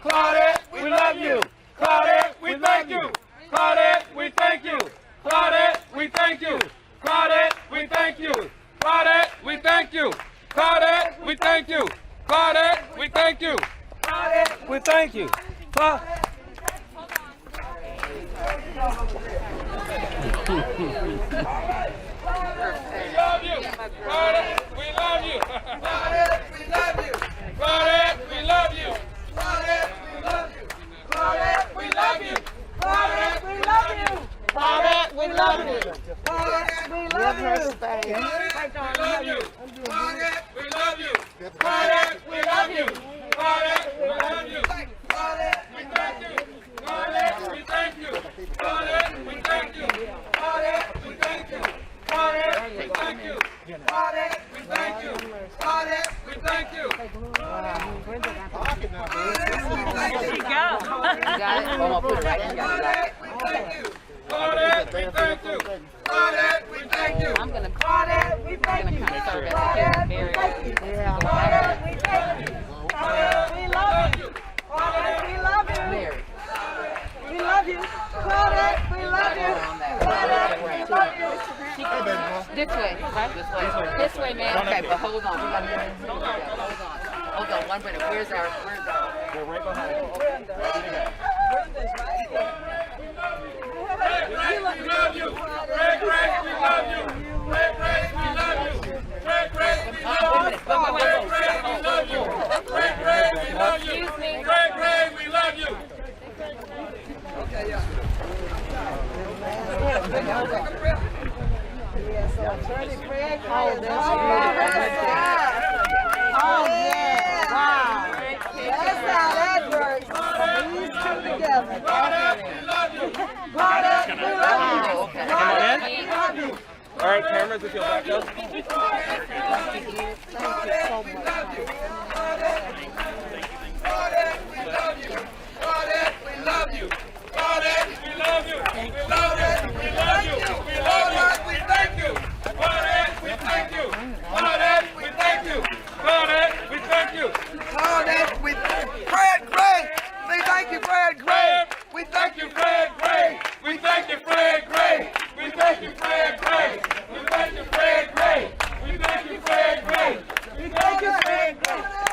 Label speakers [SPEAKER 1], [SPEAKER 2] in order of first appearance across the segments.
[SPEAKER 1] Claudette, we love you. Claudette, we thank you. Claudette, we thank you. Claudette, we thank you. Claudette, we thank you. Claudette, we thank you. Claudette, we thank you. Claudette, we thank you. Claudette, we thank you. We love you. Claudette, we love you. Claudette, we love you. Claudette, we love you. Claudette, we love you. Claudette, we love you. Claudette, we love you. Claudette, we love you. Claudette, we love you. Claudette, we love you. Claudette, we love you. Claudette, we love you. Claudette, we thank you. Claudette, we thank you. Claudette, we thank you. Claudette, we thank you. Claudette, we thank you. Claudette, we thank you. Claudette, we thank you. Claudette, we thank you. Claudette, we thank you.
[SPEAKER 2] I'm gonna.
[SPEAKER 3] Claudette, we thank you. Claudette, we thank you. Claudette, we thank you. Claudette, we love you. Claudette, we love you. We love you. Claudette, we love you. Claudette, we love you.
[SPEAKER 2] This way, right? This way, man. Okay, but hold on. We gotta get it. Hold on, 1 minute. Where's our?
[SPEAKER 1] We're right behind you. We love you. Greg, we love you. Greg, we love you. Greg, we love you. Greg, we love you. Greg, we love you. Greg, we love you. Okay, yeah.
[SPEAKER 3] Yes, so Attorney Fred Gray is all
[SPEAKER 2] Oh, yeah. Wow.
[SPEAKER 3] That's how that works. These two together.
[SPEAKER 1] Claudette, we love you.
[SPEAKER 3] Claudette, we love you.
[SPEAKER 2] Okay.
[SPEAKER 3] Claudette, we love you.
[SPEAKER 1] All right, cameras, if you'll back up.
[SPEAKER 3] Thank you so much.
[SPEAKER 1] Claudette, we love you. Claudette, we love you. Claudette, we love you. Claudette, we love you. Claudette, we love you. We love you. We thank you. Claudette, we thank you. Claudette, we thank you. Claudette, we thank you.
[SPEAKER 4] Claudette, we Fred Gray. We thank you, Fred Gray.
[SPEAKER 1] We thank you, Fred Gray. We thank you, Fred Gray. We thank you, Fred Gray. We thank you, Fred Gray. We thank you, Fred Gray. We thank you, Fred Gray.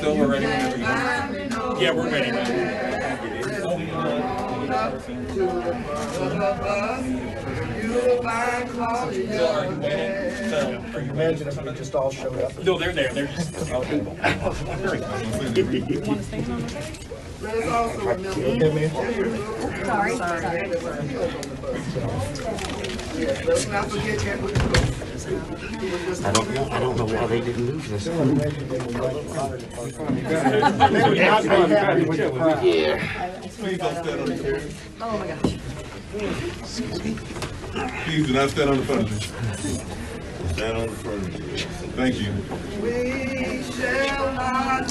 [SPEAKER 5] So we're ready whenever you are. Yeah, we're ready now.
[SPEAKER 6] Imagine if we just all showed up.
[SPEAKER 5] No, they're there. They're just okay.
[SPEAKER 7] I don't know why they didn't move this.
[SPEAKER 8] Please don't stand on the chair. Oh my gosh. Please do not stand on the furniture. Stand on the furniture. Thank you.
[SPEAKER 4] We shall not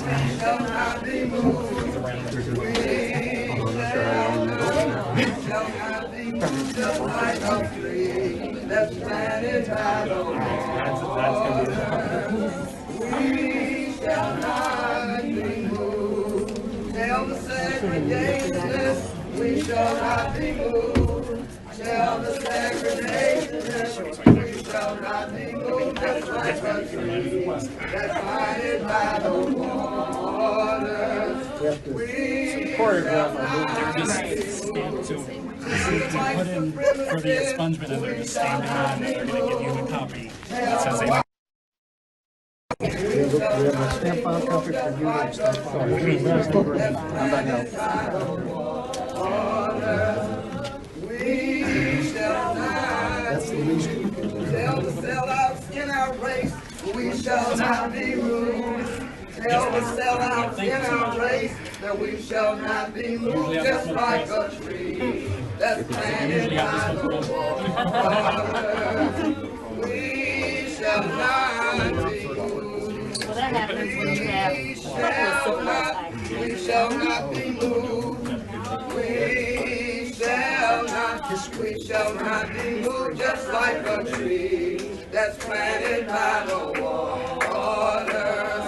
[SPEAKER 4] be moved. We shall not be moved, just like a tree that's planted by the water. We shall not be moved. Tell the segregationists we shall not be moved. Tell the segregationists we shall not be moved, just like a tree that's planted by the waters. We shall not be moved.
[SPEAKER 5] To put in for the expungement, and they're just standing on, they're going to give you a copy that says they.
[SPEAKER 6] We have a stamp file copy for you and stamp file. I'm back out.
[SPEAKER 4] We shall not
[SPEAKER 6] That's the least.
[SPEAKER 4] tell the sellouts in our race, we shall not be moved. Tell the sellouts in our race that we shall not be moved, just like a tree that's planted by the water. We shall not be moved.
[SPEAKER 2] Well, that happens when you have
[SPEAKER 4] We shall not be moved. We shall not be moved, just like a tree that's planted by the waters.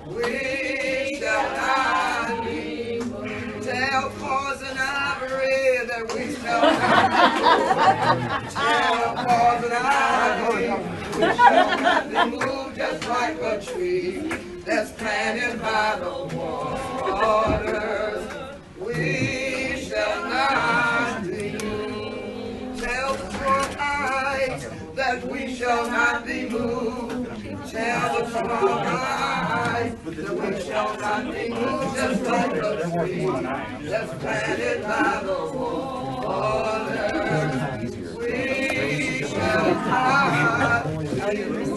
[SPEAKER 4] We shall not be moved. Tell Poison Ivory that we shall not be moved. Tell Poison Ivory we shall not be moved, just like a tree that's planted by the waters. We shall not be moved. Tell the Trump-eyes that we shall not be moved. Tell the Trump-eyes that we shall not be moved, just like a tree that's planted by the waters. We shall not be moved.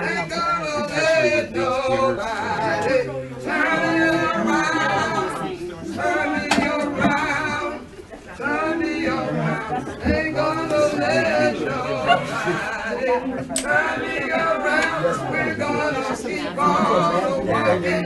[SPEAKER 4] Ain't gonna let nobody turn me around, turn me around, turn me around. Ain't gonna let nobody turn me around. We're gonna keep on walking,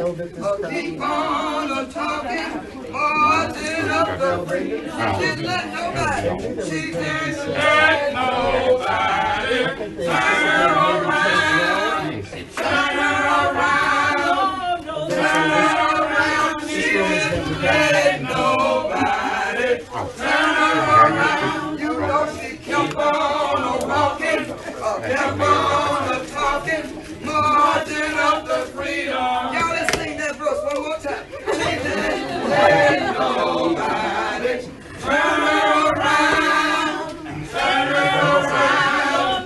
[SPEAKER 4] keep on talking, marching up the street. She didn't let nobody, she didn't let nobody turn her around, turn her around, turn her around. She didn't let nobody turn her around. You know she kept on walking, kept on talking, marching up the freedom. Y'all, let's sing that verse one more time. She didn't let nobody turn her around, turn her around,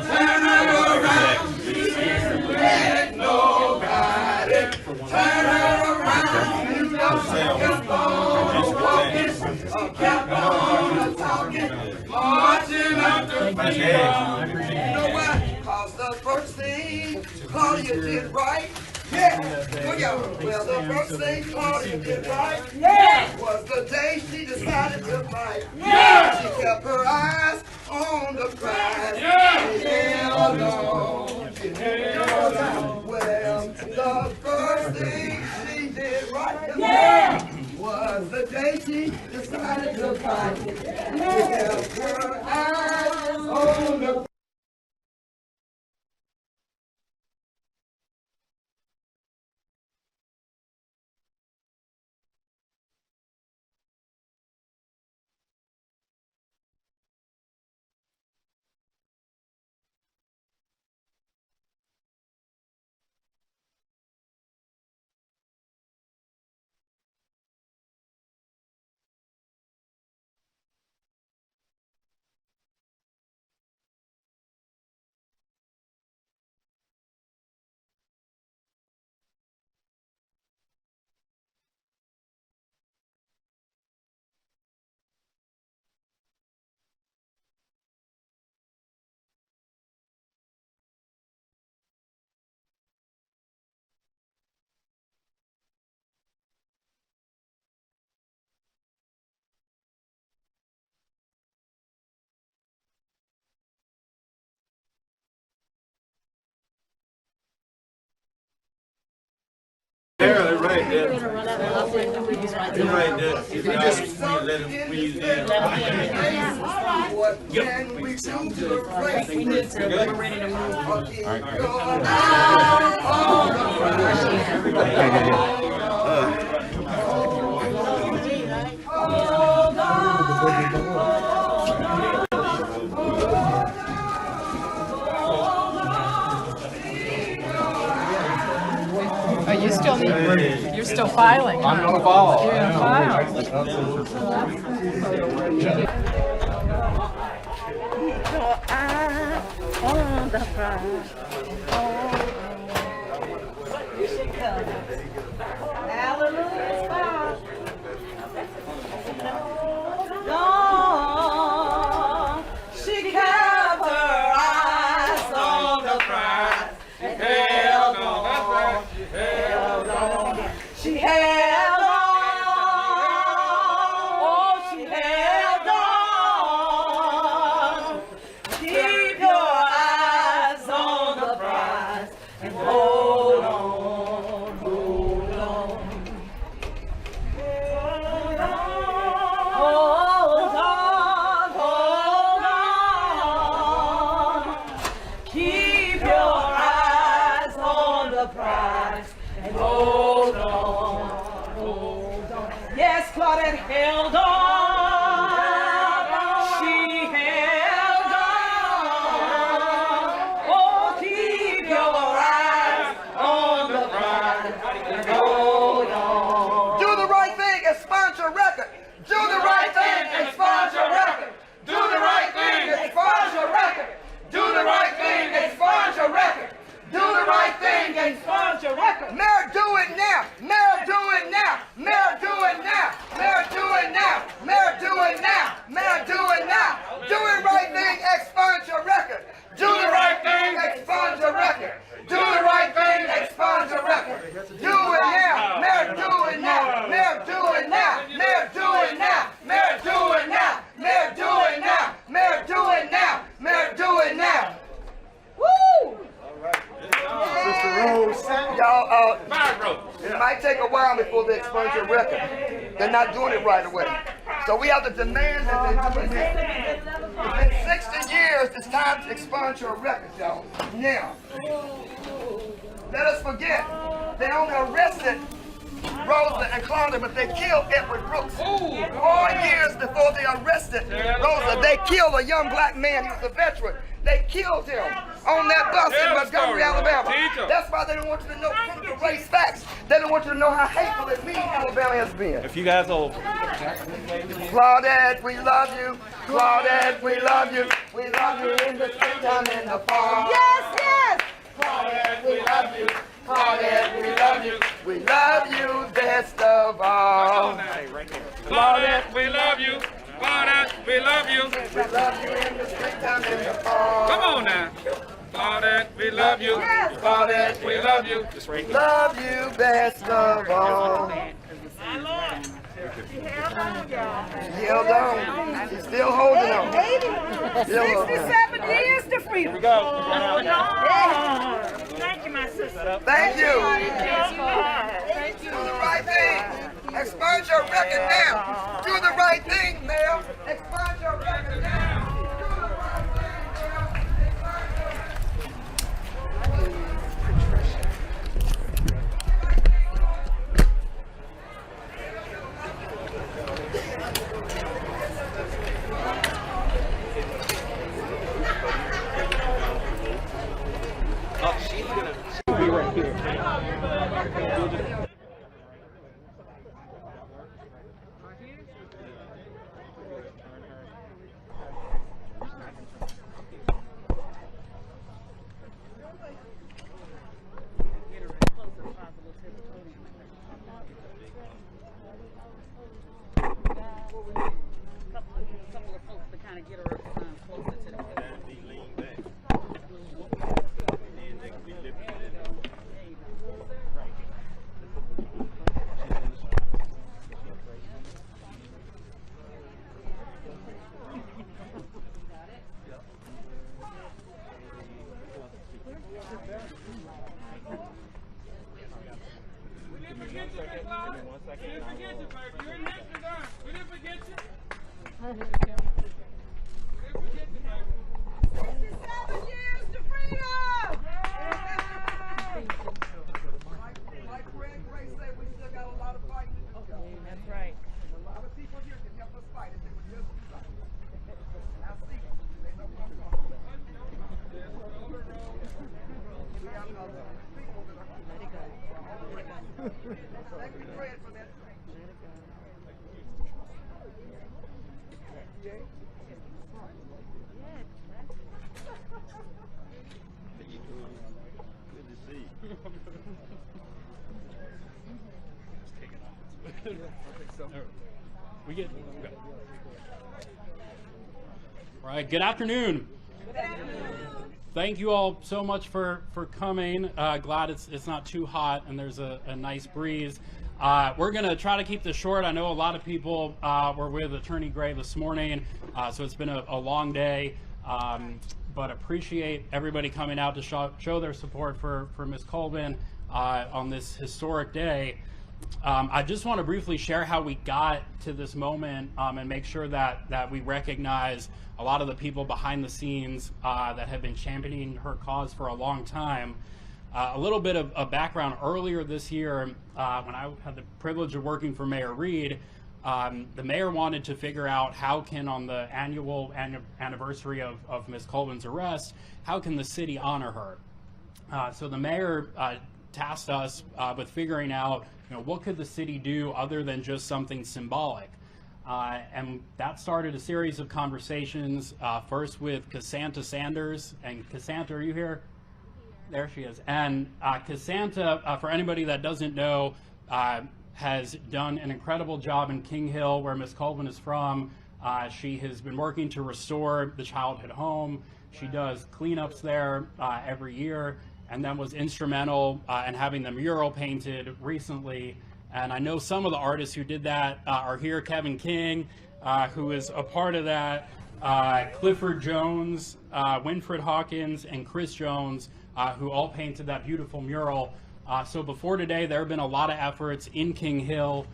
[SPEAKER 4] turn her around. She didn't let nobody turn her around.
[SPEAKER 8] Kept on walking, kept on talking, marching up the field. You know why? Cause the first thing Claudia did right. Yeah. Well, the first thing Claudia did right. Yeah. Was the day she decided to fight. Yeah. She kept her eyes on the prize. Yeah. She held on. She held on. Well, the first thing she did right. Yeah. Was the day she decided to fight. She kept her eyes on the prize.
[SPEAKER 9] They're right there. They're right there. If you just let him squeeze in.
[SPEAKER 8] What can we do to break?
[SPEAKER 2] We're ready to
[SPEAKER 10] Oh, you still need, you're still filing.
[SPEAKER 6] I'm gonna file.
[SPEAKER 10] You're gonna file.
[SPEAKER 3] Your eye on the prize. Hallelujah. Lord, she kept her eyes on the prize and held on. She held on. Oh, she held on. Keep your eyes on the prize and hold on, hold on. Hold on, hold on. Keep your eyes on the prize and hold on, hold on. Yes, Claudette held on. She held on. Oh, keep your eyes on the prize and hold on.
[SPEAKER 8] Do the right thing, expunge your record. Do the right thing, expunge your record. Do the right thing, expunge your record. Do the right thing, expunge your record. Do the right thing, expunge your record. Mayor, do it now. Mayor, do it now. Mayor, do it now. Mayor, do it now. Mayor, do it now. Mayor, do it now. Do the right thing, expunge your record. Do the right thing, expunge your record. Do the right thing, expunge your record. Do it now. Mayor, do it now. Mayor, do it now. Mayor, do it now. Mayor, do it now. Mayor, do it now. Mayor, do it now. Mayor, do it now. Woo! Sister Rose, y'all, it might take a while before they expunge your record. They're not doing it right away. So we have to demand that they do it. It's been 60 years, it's time to expunge your record, y'all. Now, let us forget, they only arrested Rosa and Claudia, but they killed Edward Brooks. 4 years before they arrested Rosa, they killed a young black man. He was a veteran. They killed him on that bus in Montgomery, Alabama. That's why they don't want you to know critical race facts. They don't want you to know how hateful and mean Alabama has been.
[SPEAKER 9] If you guys will.
[SPEAKER 8] Claudette, we love you. Claudette, we love you. We love you in the springtime and the fall.
[SPEAKER 3] Yes, yes.
[SPEAKER 8] Claudette, we love you. Claudette, we love you. We love you there. best of all.
[SPEAKER 1] Claudette, we love you. Claudette, we love you.
[SPEAKER 8] We love you in the springtime and the fall.
[SPEAKER 1] Come on now. Claudette, we love you. Claudette, we love you.
[SPEAKER 8] Love you best of all.
[SPEAKER 3] She held on, y'all.
[SPEAKER 8] She held on. She's still holding on.
[SPEAKER 3] 67 years to freedom.
[SPEAKER 1] Here we go.
[SPEAKER 3] Thank you, my sister.
[SPEAKER 8] Thank you.
[SPEAKER 3] Thank you.
[SPEAKER 8] Do the right thing. Expunge your record now. Do the right thing, Mayor. Expunge your record now. Do the right thing,
[SPEAKER 11] All right, good afternoon. Thank you all so much for coming. Glad it's not too hot and there's a nice breeze. We're going to try to keep this short. I know a lot of people were with Attorney Gray this morning, so it's been a long day, but appreciate everybody coming out to show their support for Ms. Colvin on this historic day. I just want to briefly share how we got to this moment and make sure that we recognize a lot of the people behind the scenes that have been championing her cause for a long time. A little bit of background. Earlier this year, when I had the privilege of working for Mayor Reed, the mayor wanted to figure out how can, on the annual anniversary of Ms. Colvin's arrest, how can the city honor her? So the mayor tasked us with figuring out, what could the city do other than just something symbolic? And that started a series of conversations, first with Cassandra Sanders. And Cassandra, are you here? There she is. And Cassandra, for anybody that doesn't know, has done an incredible job in King Hill, where Ms. Colvin is from. She has been working to restore the childhood home. She does cleanups there every year, and then was instrumental in having the mural painted recently. And I know some of the artists who did that are here. Kevin King, who is a part of that, Clifford Jones, Winfred Hawkins, and Chris Jones, who all painted that beautiful mural. So before today, there have been a lot of efforts in King Hill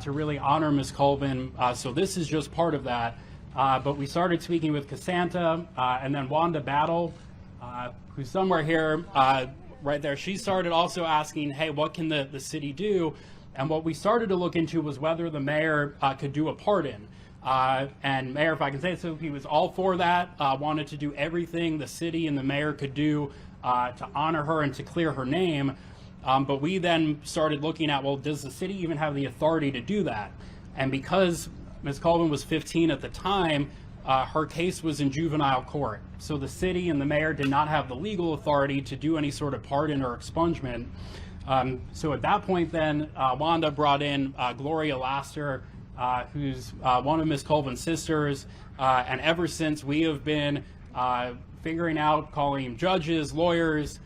[SPEAKER 11] to really honor Ms. Colvin. So this is just part of that. But we started speaking with Cassandra, and then Wanda Battle, who's somewhere here, right there. She started also asking, hey, what can the city do? And what we started to look into was whether the mayor could do a pardon. And Mayor, if I can say so, he was all for that, wanted to do everything the city and the mayor could do to honor her and to clear her name. But we then started looking at, well, does the city even have the authority to do that? And because Ms. Colvin was 15 at the time, her case was in juvenile court. So the city and the mayor did not have the legal authority to do any sort of pardon or expungement. So at that point then, Wanda brought in Gloria Laster, who's one of Ms. Colvin's sisters, and ever since we have been figuring out, calling judges, lawyers,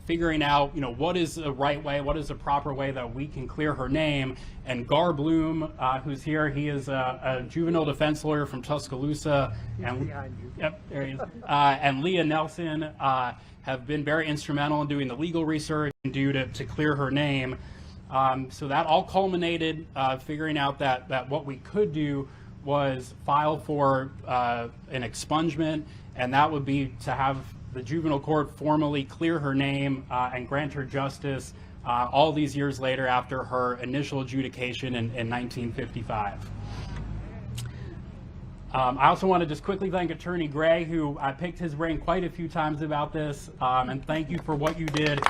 [SPEAKER 11] figuring out, what is the right way, what is the proper way that we can clear her name. And Gar Bloom, who's here, he is a juvenile defense lawyer from Tuscaloosa, and yep, there he is. And Leah Nelson have been very instrumental in doing the legal research and to clear her name. So that all culminated figuring out that what we could do was file for an expungement, and that would be to have the juvenile court formally clear her name and grant her justice all these years later after her initial adjudication in 1955. I also want to just quickly thank Attorney Gray, who I picked his brain quite a few times about this, and thank you for what you did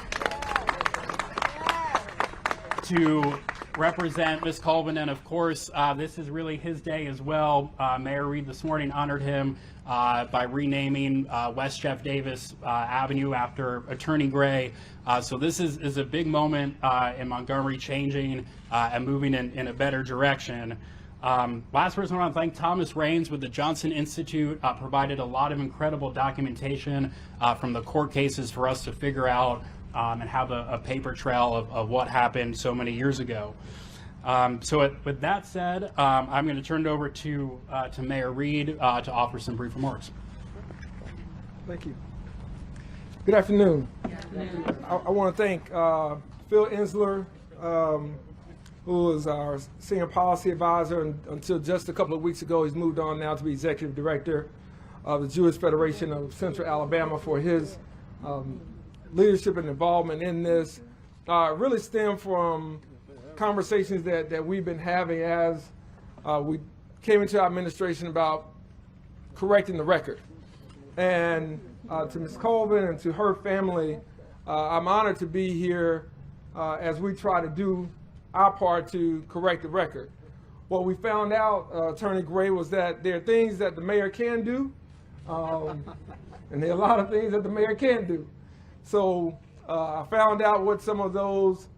[SPEAKER 11] to represent Ms. Colvin. And of course, this is really his day as well. Mayor Reed this morning honored him by renaming West Jeff Davis Avenue after Attorney Gray. So this is a big moment in Montgomery, changing and moving in a better direction. Last person I want to thank, Thomas Raines with the Johnson Institute, provided a lot of incredible documentation from the court cases for us to figure out and have a paper trail of what happened so many years ago. With that said, I'm going to turn it over to Mayor Reed to offer some brief remarks.
[SPEAKER 8] Thank you. Good afternoon. I want to thank Phil Insler, who is our senior policy advisor, and until just a couple of weeks ago, he's moved on now to be executive director of the Jewish Federation of Central Alabama, for his leadership and involvement in this. Really stem from conversations that we've been having as we came into our administration about correcting the record. And to Ms. Colvin and to her family, I'm honored to be here as we try to do our part to correct the record. What we found out, Attorney Gray, was that there are things that the mayor can do, and there are a lot of things that the mayor can't do. So I found out what some of those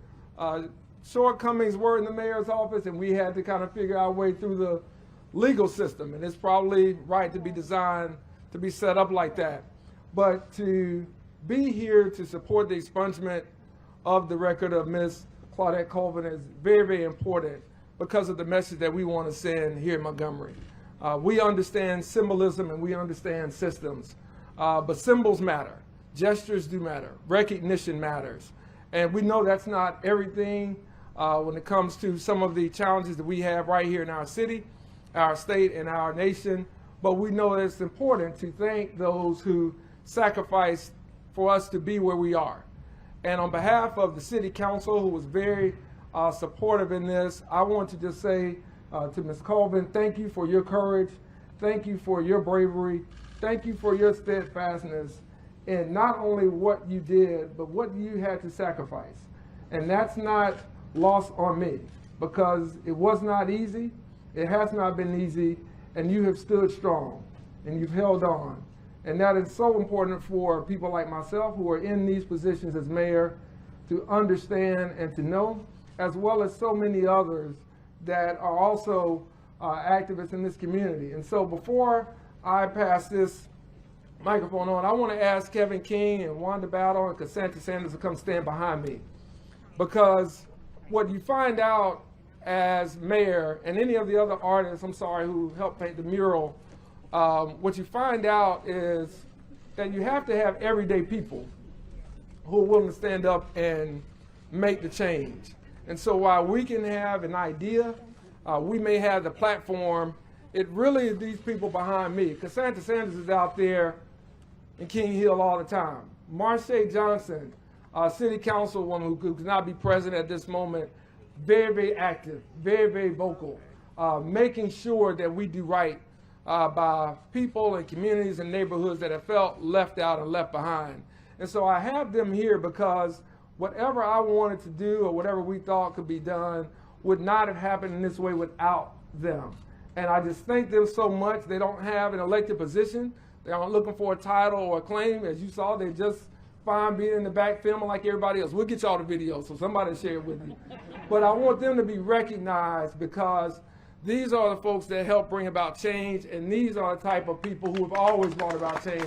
[SPEAKER 8] shortcomings were in the mayor's office, and we had to kind of figure our way through the legal system. And it's probably right to be designed to be set up like that. But to be here to support the expungement of the record of Ms. Claudette Colvin is very, very important because of the message that we want to send here in Montgomery. We understand symbolism and we understand systems, but symbols matter. Gestures do matter. Recognition matters. And we know that's not everything when it comes to some of the challenges that we have right here in our city, our state, and our nation. But we know that it's important to thank those who sacrificed for us to be where we are. And on behalf of the City Council, who was very supportive in this, I want to just say to Ms. Colvin, thank you for your courage. Thank you for your bravery. Thank you for your steadfastness in not only what you did, but what you had to sacrifice. And that's not lost on me, because it was not easy. It has not been easy, and you have stood strong and you've held on. And that is so important for people like myself who are in these positions as mayor to understand and to know, as well as so many others that are also activists in this community. And so before I pass this microphone on, I want to ask Kevin King and Wanda Battle and Cassandra Sanders to come stand behind me. Because what you find out as mayor, and any of the other artists, who helped paint the mural, what you find out is that you have to have everyday people who are willing to stand up and make the change. And so while we can have an idea, we may have the platform, it really is these people behind me. Cassandra Sanders is out there in King Hill all the time. Marche Johnson, city councilwoman who could not be present at this moment, very, very active, very, very vocal, making sure that we do right by people and communities and neighborhoods that have felt left out and left behind. And so I have them here because whatever I wanted to do or whatever we thought could be done would not have happened in this way without them. And I just thank them so much. They don't have an elected position. They aren't looking for a title or a claim. As you saw, they're just
[SPEAKER 12] fine being in the back filming like everybody else. We'll get y'all the video, so somebody share it with me. But I want them to be recognized because these are the folks that help bring about change, and these are the type of people who have always brought about change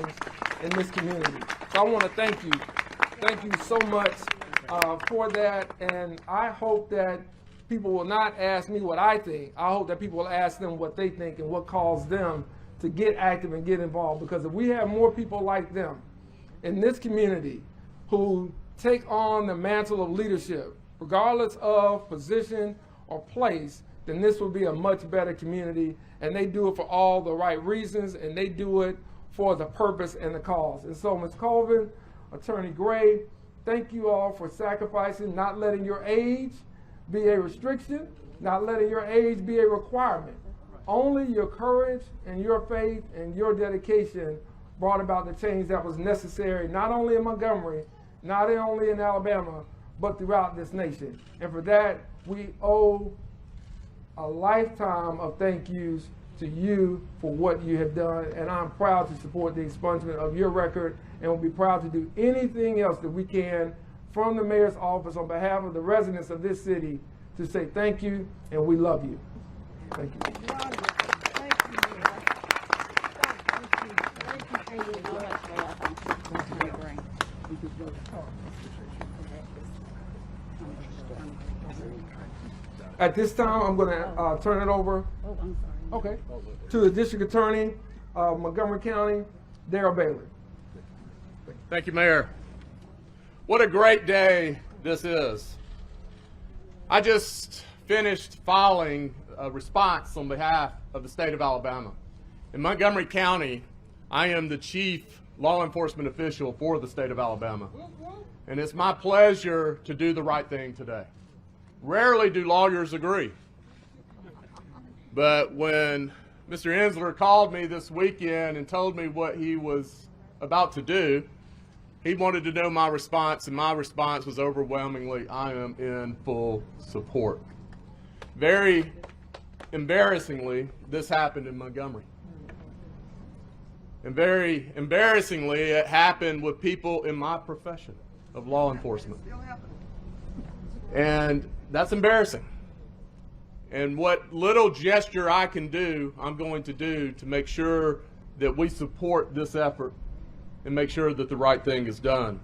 [SPEAKER 12] in this community. So I want to thank you. Thank you so much for that, and I hope that people will not ask me what I think. I hope that people will ask them what they think and what caused them to get active and get involved, because if we have more people like them in this community who take on the mantle of leadership, regardless of position or place, then this will be a much better community, and they do it for all the right reasons, and they do it for the purpose and the cause. And so, Ms. Colvin, Attorney Gray, thank you all for sacrificing, not letting your age be a restriction, not letting your age be a requirement. Only your courage and your faith and your dedication brought about the change that was necessary, not only in Montgomery, not only in Alabama, but throughout this nation. And for that, we owe a lifetime of thank yous to you for what you have done, and I'm proud to support the expungement of your record, and will be proud to do anything else that we can from the mayor's office on behalf of the residents of this city to say thank you and we love you. Thank you. At this time, I'm going to turn it over to the District Attorney of Montgomery County, Darrell Bailey.
[SPEAKER 13] Thank you, Mayor. What a great day this is. I just finished filing a response on behalf of the state of Alabama. In Montgomery County, I am the chief law enforcement official for the state of Alabama. And it's my pleasure to do the right thing today. Rarely do lawyers agree. But when Mr. Ensler called me this weekend and told me what he was about to do, he wanted to know my response, and my response was overwhelmingly, I am in full support. Very embarrassingly, this happened in Montgomery. And very embarrassingly, it happened with people in my profession of law enforcement. And that's embarrassing. And what little gesture I can do, I'm going to do to make sure that we support this effort and make sure that the right thing is done.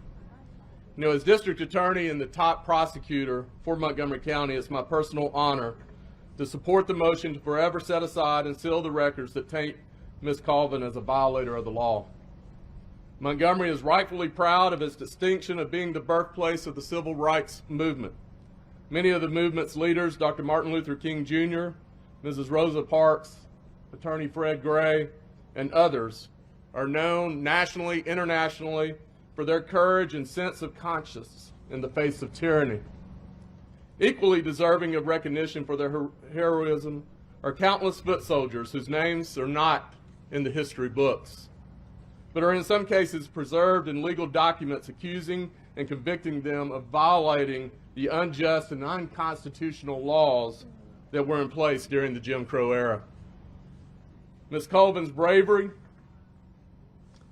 [SPEAKER 13] You know, as district attorney and the top prosecutor for Montgomery County, it's my personal honor to support the motion to forever set aside and seal the records that taint Ms. Colvin as a violator of the law. Montgomery is rightfully proud of its distinction of being the birthplace of the civil rights movement. Many of the movement's leaders, Dr. Martin Luther King Jr., Mrs. Rosa Parks, Attorney Fred Gray, and others, are known nationally, internationally, for their courage and sense of conscience in the face of tyranny. Equally deserving of recognition for their heroism are countless foot soldiers whose names are not in the history books, but are in some cases preserved in legal documents accusing and convicting them of violating the unjust and unconstitutional laws that were in place during the Jim Crow era. Ms. Colvin's bravery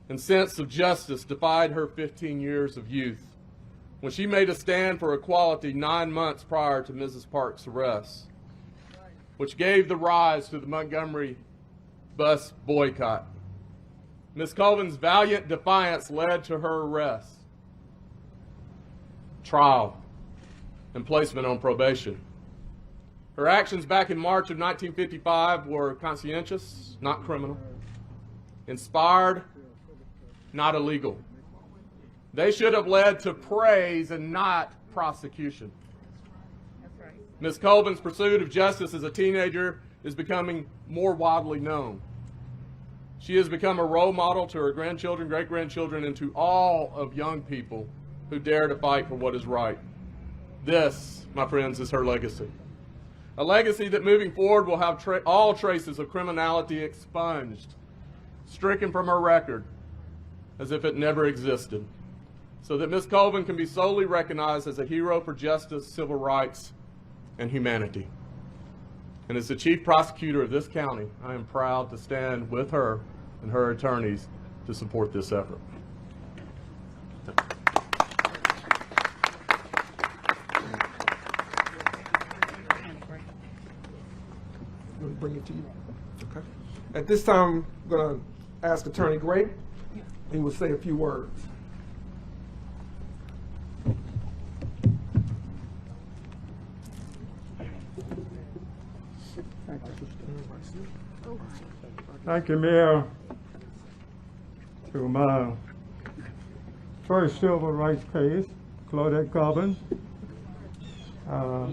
[SPEAKER 13] and sense of justice defied her 15 years of youth when she made a stand for equality 9 months prior to Mrs. Parks' arrest, which gave the rise to the Montgomery bus boycott. Ms. Colvin's valiant defiance led to her arrest, trial, and placement on probation. Her actions back in March of 1955 were conscientious, not criminal, inspired, not illegal. They should have led to praise and not prosecution. Ms. Colvin's pursuit of justice as a teenager is becoming more widely known. She has become a role model to her grandchildren, great-grandchildren, and to all of young people who dare to fight for what is right. This, my friends, is her legacy. A legacy that moving forward will have all traces of criminality expunged, stricken from her record, as if it never existed, so that Ms. Colvin can be solely recognized as a hero for justice, civil rights, and humanity. And as the chief prosecutor of this county, I am proud to stand with her and her attorneys to support this effort.
[SPEAKER 12] We'll bring it to you. Okay. At this time, I'm going to ask Attorney Gray. He will say a few words.
[SPEAKER 14] Thank you, Mayor. To my first civil rights case, Claudette Colvin.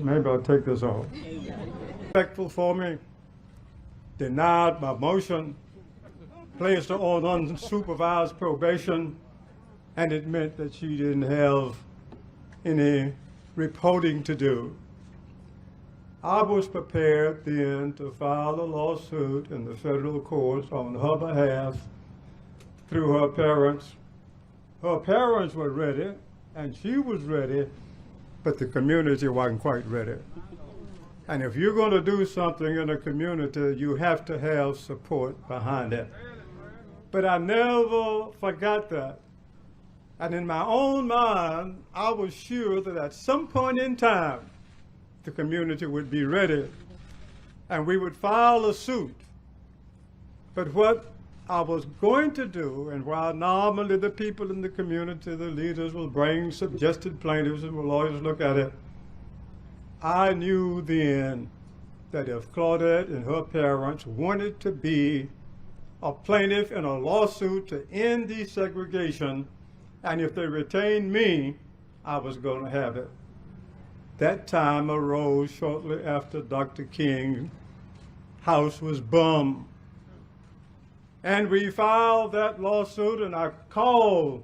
[SPEAKER 14] Maybe I'll take this off. Respectful for me, denied my motion, placed her on unsupervised probation, and it meant that she didn't have any reporting to do. I was prepared then to file a lawsuit in the federal courts on her behalf through her parents. Her parents were ready, and she was ready, but the community wasn't quite ready. And if you're going to do something in a community, you have to have support behind it. But I never forgot that. And in my own mind, I was sure that at some point in time, the community would be ready and we would file a suit. But what I was going to do, and while normally the people in the community, the leaders, will bring suggested plaintiffs and the lawyers look at it, I knew then that if Claudette and her parents wanted to be a plaintiff in a lawsuit to end desegregation, and if they retained me, I was going to have it. That time arose shortly after Dr. King's house was bombed. And we filed that lawsuit, and I called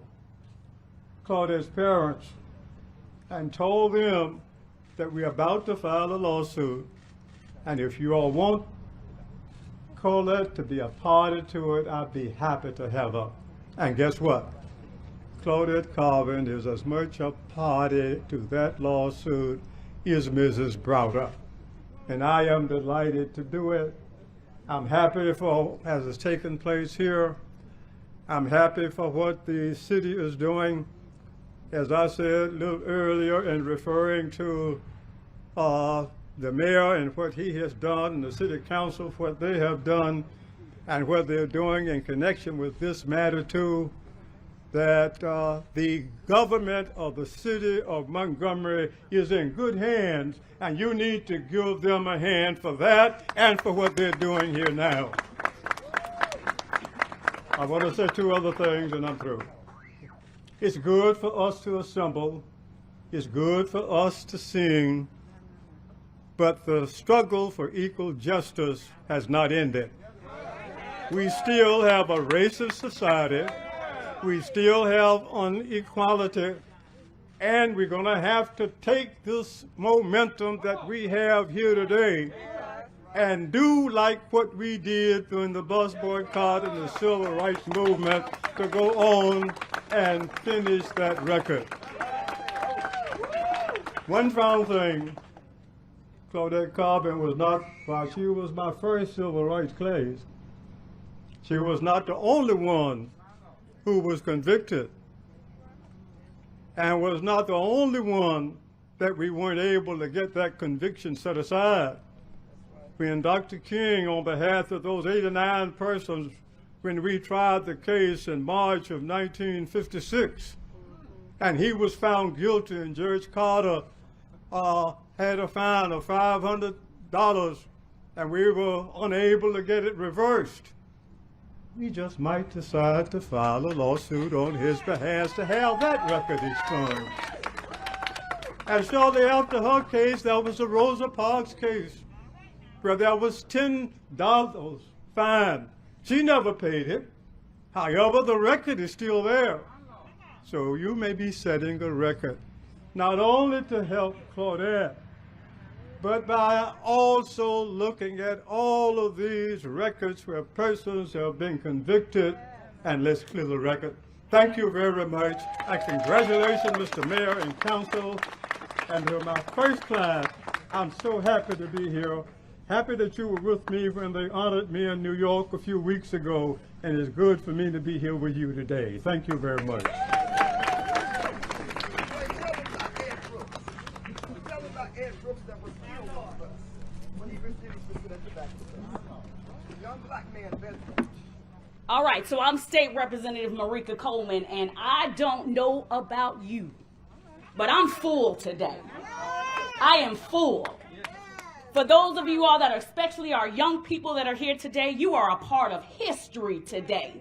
[SPEAKER 14] Claudette's parents and told them that we're about to file a lawsuit, and if you all want Claudette to be a party to it, I'd be happy to have her. And guess what? Claudette Colvin is as much a party to that lawsuit as Mrs. Browder. And I am delighted to do it. I'm happy for as has taken place here. I'm happy for what the city is doing. As I said a little earlier in referring to the mayor and what he has done, and the city council, what they have done, and what they're doing in connection with this matter too, that the government of the city of Montgomery is in good hands, and you need to give them a hand for that and for what they're doing here now. I want to say two other things and I'm through. It's good for us to assemble. It's good for us to sing. But the struggle for equal justice has not ended. We still have a racist society. We still have inequality, and we're going to have to take this momentum that we have here today and do like what we did during the bus boycott and the civil rights movement to go on and finish that record. One final thing, Claudette Colvin was not, while she was my first civil rights case, she was not the only one who was convicted, and was not the only one that we weren't able to get that conviction set aside. When Dr. King, on behalf of those 89 persons, when we tried the case in March of 1956, and he was found guilty, and Judge Carter had a fine of $500, and we were unable to get it reversed. We just might decide to file a lawsuit on his behalf to have that record expunged. And shortly after her case, there was the Rosa Parks case, where there was $10 fine. She never paid it. However, the record is still there. So you may be setting a record, not only to help Claudette, but by also looking at all of these records where persons have been convicted, and let's clear the record. Thank you very much, and congratulations, Mr. Mayor and Council. And to my first client, I'm so happy to be here. Happy that you were with me when they honored me in New York a few weeks ago, and it's good for me to be here with you today. Thank you very much.
[SPEAKER 8] Young black man,
[SPEAKER 15] all right, so I'm State Representative Marika Coleman, and I don't know about you, but I'm full today. I am full. For those of you all that are, especially our young people that are here today, you are a part of history today.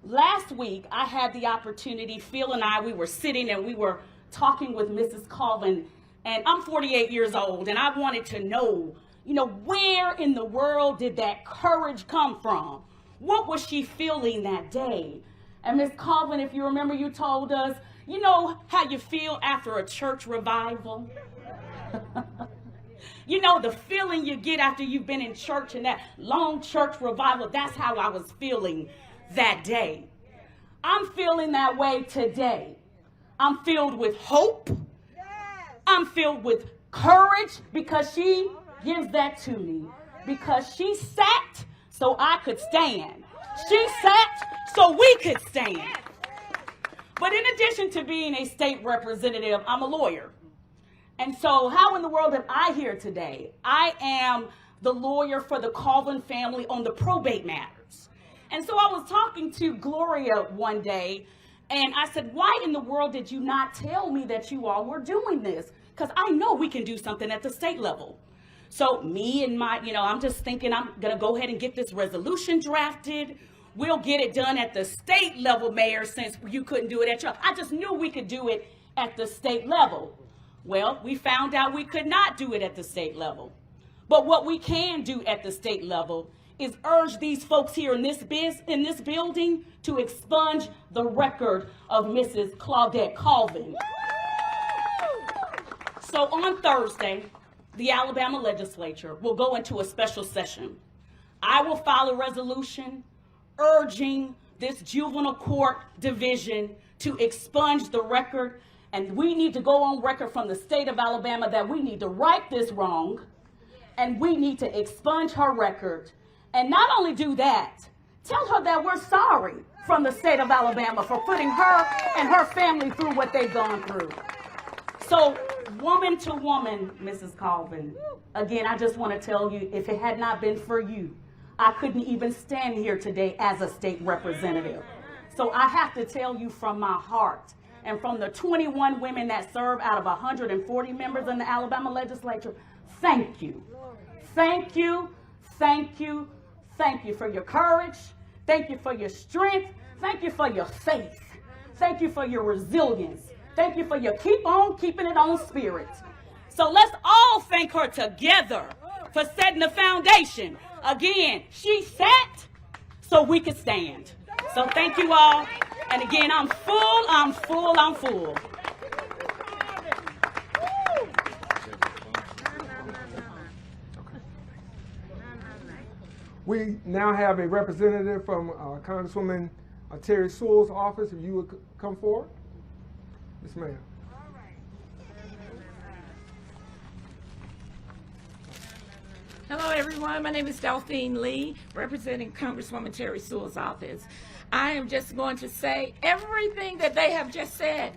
[SPEAKER 15] Last week, I had the opportunity, Phil and I, we were sitting and we were talking with Mrs. Colvin, and I'm 48 years old, and I wanted to know, where in the world did that courage come from? What was she feeling that day? And Ms. Colvin, if you remember, you told us, you know how you feel after a church revival? You know, the feeling you get after you've been in church and that long church revival, that's how I was feeling that day. I'm feeling that way today. I'm filled with hope. I'm filled with courage because she gives that to me. Because she sat so I could stand. She sat so we could stand. But in addition to being a state representative, I'm a lawyer. And so how in the world am I here today? I am the lawyer for the Colvin family on the probate matters. And so I was talking to Gloria one day, and I said, why in the world did you not tell me that you all were doing this? Because I know we can do something at the state level. So me and I'm just thinking I'm going to go ahead and get this resolution drafted. We'll get it done at the state level, Mayor, since you couldn't do it at your. I just knew we could do it at the state level. Well, we found out we could not do it at the state level. But what we can do at the state level is urge these folks here in this building to expunge the record of Mrs. Claudette Colvin. So on Thursday, the Alabama legislature will go into a special session. I will file a resolution urging this juvenile court division to expunge the record. And we need to go on record from the state of Alabama that we need to right this wrong, and we need to expunge her record. And not only do that, tell her that we're sorry from the state of Alabama for putting her and her family through what they've gone through. So, woman to woman, Mrs. Colvin, again, I just want to tell you, if it had not been for you, I couldn't even stand here today as a state representative. So I have to tell you from my heart, and from the 21 women that serve out of 140 members in the Alabama legislature, thank you. Thank you, thank you, thank you for your courage. Thank you for your strength. Thank you for your faith. Thank you for your resilience. Thank you for your keep on keeping it on spirit. So let's all thank her together for setting the foundation. Again, she sat so we could stand. So thank you all. And again, I'm full, I'm full, I'm full.
[SPEAKER 12] We now have a representative from Congresswoman Terry Sewell's office. If you would come forward. Yes, ma'am.
[SPEAKER 10] Hello, everyone. My name is Delphine Lee, representing Congresswoman Terry Sewell's office. I am just going to say everything that they have just said.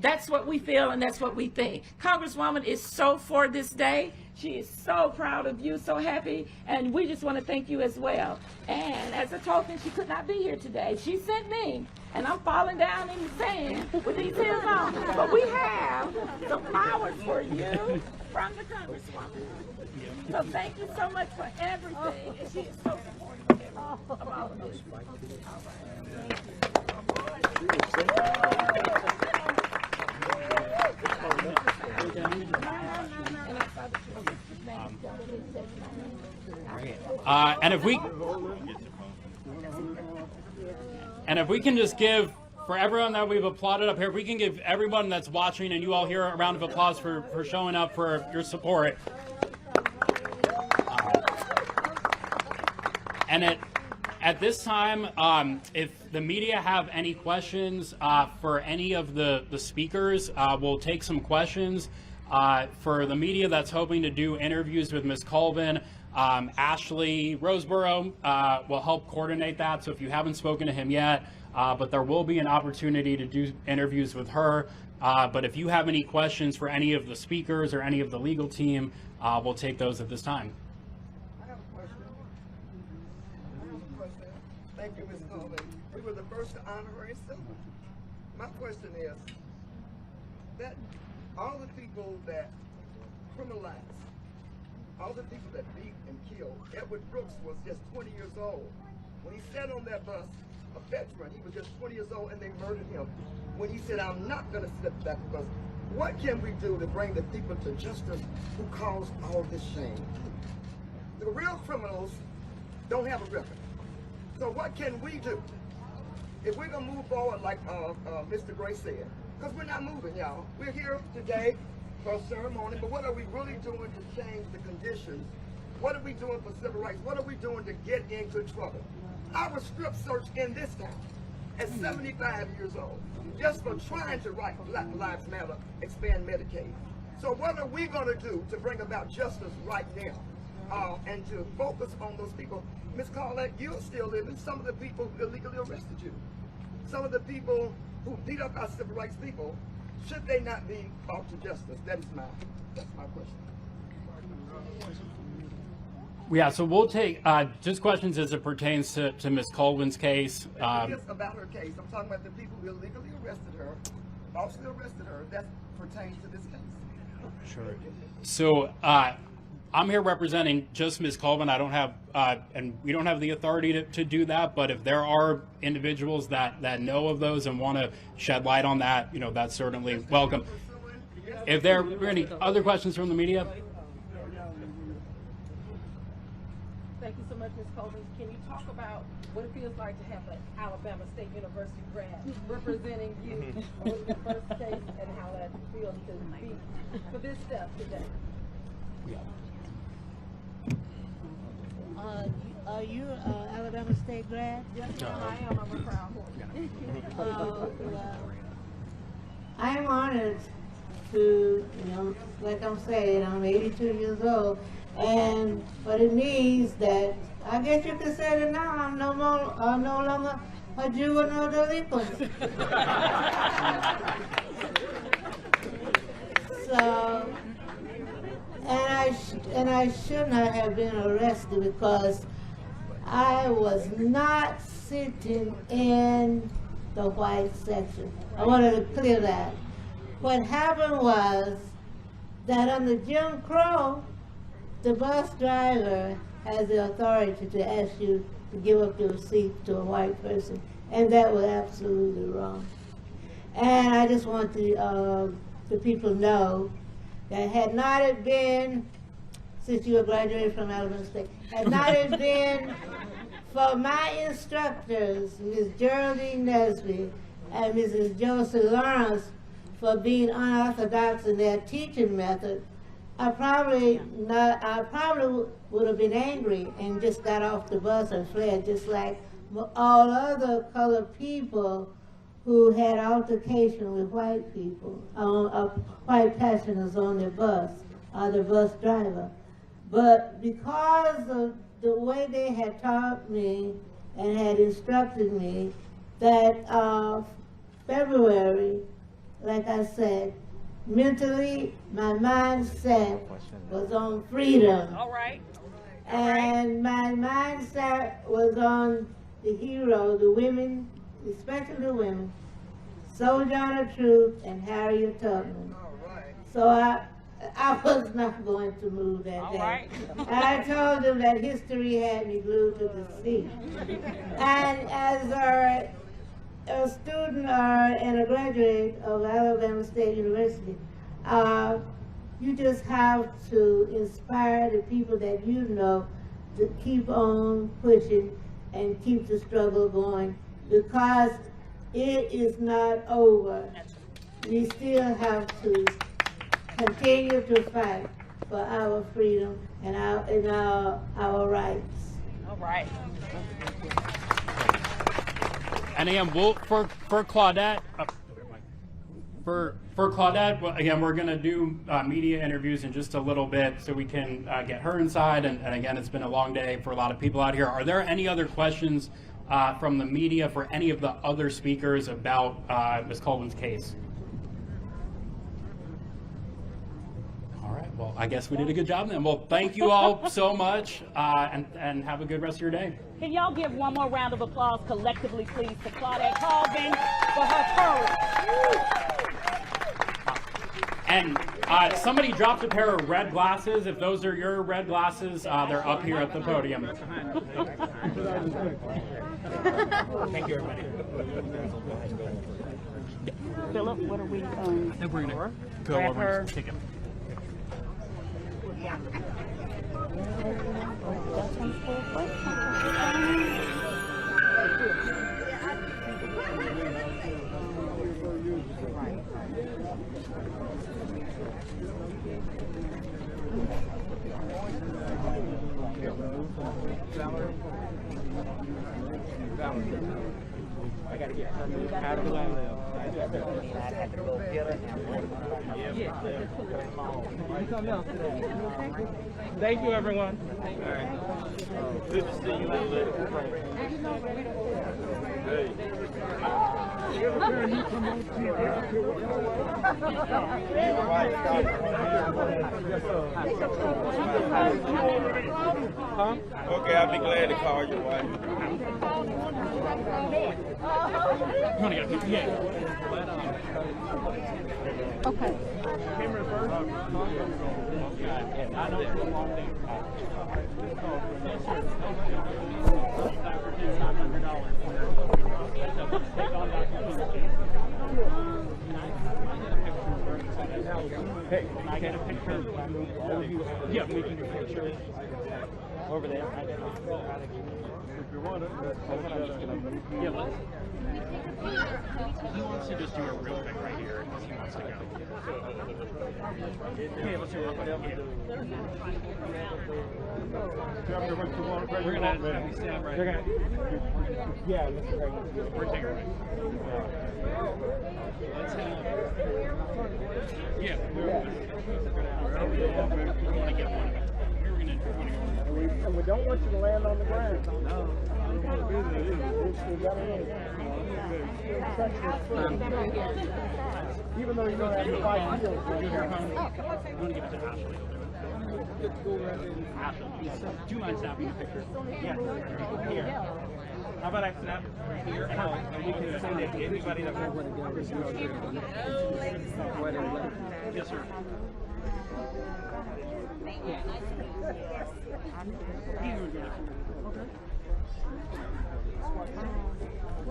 [SPEAKER 10] That's what we feel and that's what we think. Congresswoman is so for this day. She is so proud of you, so happy, and we just want to thank you as well. And as a token, she could not be here today. She sent me, and I'm falling down in the sand with these heels on. But we have some flowers for you from the Congresswoman. So thank you so much for everything. And she is so supportive of all of this.
[SPEAKER 11] And if we can just give, for everyone that we've applauded up here, if we can give everyone that's watching and you all here a round of applause for showing up, for your support. And at this time, if the media have any questions for any of the speakers, we'll take some questions. For the media that's hoping to do interviews with Ms. Colvin, Ashley Roseborough will help coordinate that. So if you haven't spoken to him yet, but there will be an opportunity to do interviews with her. But if you have any questions for any of the speakers or any of the legal team, we'll take those at this time.
[SPEAKER 8] I have a question. Thank you, Ms. Colvin. We were the first to honor her in silver. My question is that all the people that criminalized, all the people that beat and killed, Edward Brooks was just 20 years old. When he sat on that bus, a veteran, he was just 20 years old, and they murdered him. When he said, I'm not going to sit back, because what can we do to bring the people to justice who caused all this shame? The real criminals don't have a record. So what can we do? If we're going to move forward like Mr. Gray said, because we're not moving, y'all. We're here today for a ceremony, but what are we really doing to change the conditions? What are we doing for civil rights? What are we doing to get into trouble? I was strip searched in this town at 75 years old, just for trying to write Black Lives Matter, expand Medicaid. So what are we going to do to bring about justice right now and to focus on those people? Ms. Claudette, you're still living. Some of the people who illegally arrested you, some of the people who beat up our civil rights people, should they not be brought to justice? That's my question.
[SPEAKER 11] Yeah, so we'll take just questions as it pertains to Ms. Colvin's case.
[SPEAKER 8] It's about her case. I'm talking about the people who illegally arrested her, falsely arrested her. That pertains to this case.
[SPEAKER 11] Sure. So I'm here representing just Ms. Colvin. I don't have, and we don't have the authority to do that, but if there are individuals that know of those and want to shed light on that, you know, that's certainly welcome. If there are any other questions from the media?
[SPEAKER 3] Thank you so much, Ms. Colvin. Can you talk about what it feels like to have an Alabama State University grad representing you with the first case, and how that feels to be for this step today?
[SPEAKER 16] Are you Alabama State grad?
[SPEAKER 3] Yes, ma'am, I am. I'm a proud one.
[SPEAKER 16] I am honored to, you know, like I'm saying, I'm 82 years old, but it means that I guess you could say that now I'm no longer a juvenile delinquent. So, and I should not have been arrested because I was not sitting in the white section. I wanted to clear that. What happened was that under Jim Crow, the bus driver has the authority to ask you to give up your seat to a white person, and that was absolutely wrong. And I just want the people know that had not it been, since you were graduated from Alabama State, had not it been for my instructors, Ms. Geraldine Nesby and Mrs. Josie Lawrence, for being unorthodox in their teaching method, I probably would have been angry and just got off the bus and fled, just like all other colored people who had altercation with white people, white passengers on their bus, the bus driver. But because of the way they had taught me and had instructed me, that February, like I said, mentally, my mindset was on freedom.
[SPEAKER 3] All right.
[SPEAKER 16] And my mindset was on the hero, the women, especially the women, Sojourner Truth and Harriet Tubman. So I was not going to move that day. I told them that history had me glued to the seat. And as a student and a graduate of Alabama State University, you just have to inspire the people that you know to keep on pushing and keep the struggle going, because it is not over. We still have to continue to fight for our freedom and our rights.
[SPEAKER 3] All right.
[SPEAKER 11] And again, for Claudette, For Claudette, well, again, we're going to do media interviews in just a little bit so we can get her inside. And again, it's been a long day for a lot of people out here. Are there any other questions from the media for any of the other speakers about Ms. Colvin's case? All right, well, I guess we did a good job then. Well, thank you all so much, and have a good rest of your day.
[SPEAKER 15] Can y'all give one more round of applause collectively, please, to Claudette Colvin for her courage?
[SPEAKER 11] And somebody dropped a pair of red glasses. If those are your red glasses, they're up here at the podium. Thank you, everybody.
[SPEAKER 15] Philip, what are we
[SPEAKER 11] I think we're going to go over and take him.
[SPEAKER 9] I gotta get how do I live? Thank you, everyone. All right. Good to see you. Huh? Okay, I'll be glad to call your wife.
[SPEAKER 11] You want to get a picture? Yeah.
[SPEAKER 16] Okay.
[SPEAKER 9] Camera first. I know it's a long day. Hey, can I get a picture? Yeah, we can get a picture. Over there. If you want it, yeah, let's.
[SPEAKER 11] He wants to just do it real quick right here because he wants to go.
[SPEAKER 9] Okay, let's do it.
[SPEAKER 11] We're going to stand right here.
[SPEAKER 9] Yeah,
[SPEAKER 11] We're taking it. Let's have. Yeah. We want to get one. We're going to.
[SPEAKER 9] And we don't want you to land on the ground. No. Even though you don't have to fight heels.
[SPEAKER 11] I'm going to give it to Ashley. Ashley, do you mind snapping a picture?
[SPEAKER 9] Yeah. Here. How about I snap here and we can send it to anybody that wants to go. Yes, sir.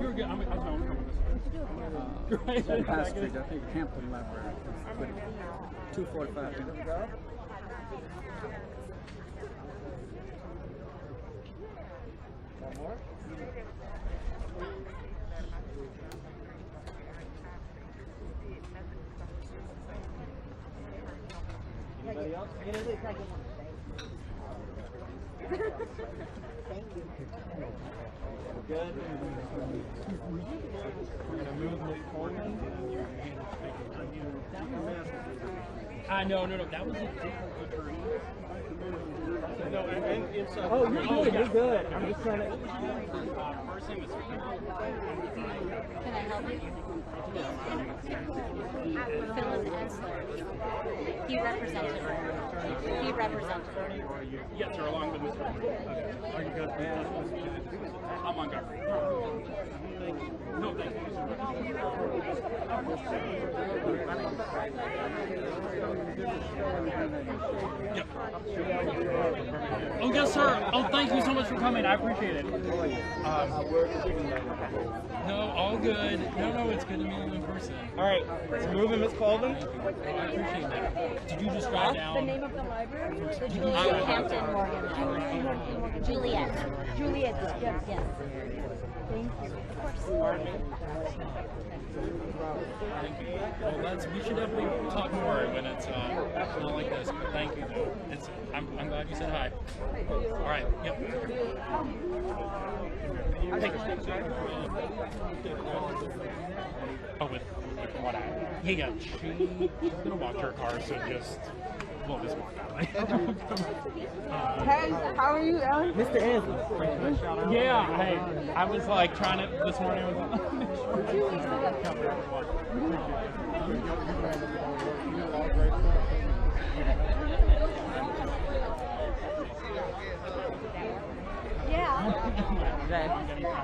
[SPEAKER 11] You're good. I'm coming this way.
[SPEAKER 6] High Street, I think Hampton Library. 245.
[SPEAKER 9] Anybody else?
[SPEAKER 3] Thank you.
[SPEAKER 9] Good. We're going to move forward.
[SPEAKER 11] No. That was a different attorney.
[SPEAKER 9] No, and it's
[SPEAKER 6] Oh, you're good. You're good. I'm just trying to.
[SPEAKER 11] First name was.
[SPEAKER 2] Can I help you? Phyllis Ensler. He represented her.
[SPEAKER 11] Yes, sir, along with Mr. Okay. Are you good? I'm Montgomery. No, thank you. Yep. Oh, yes, sir. Oh, thank you so much for coming. I appreciate it. No, all good. No, it's good to meet you in person.
[SPEAKER 9] All right, let's move in, Ms. Colvin.
[SPEAKER 11] I appreciate that. Did you just write down?
[SPEAKER 3] The name of the library?
[SPEAKER 2] Hampton Morgan. Juliet.
[SPEAKER 3] Yes. Thank you. Of course.
[SPEAKER 11] Thank you. Well, we should definitely talk more when it's not like this. But thank you. I'm glad you said hi. All right. Yep. Thank you. Oh, with She's gonna walk to her car, so we'll just walk out.
[SPEAKER 3] Hey, how are you, Ellen?
[SPEAKER 9] Mr. Ansley.
[SPEAKER 11] Yeah, hey, I was like trying to, this morning I was
[SPEAKER 3] Yeah.
[SPEAKER 11] like,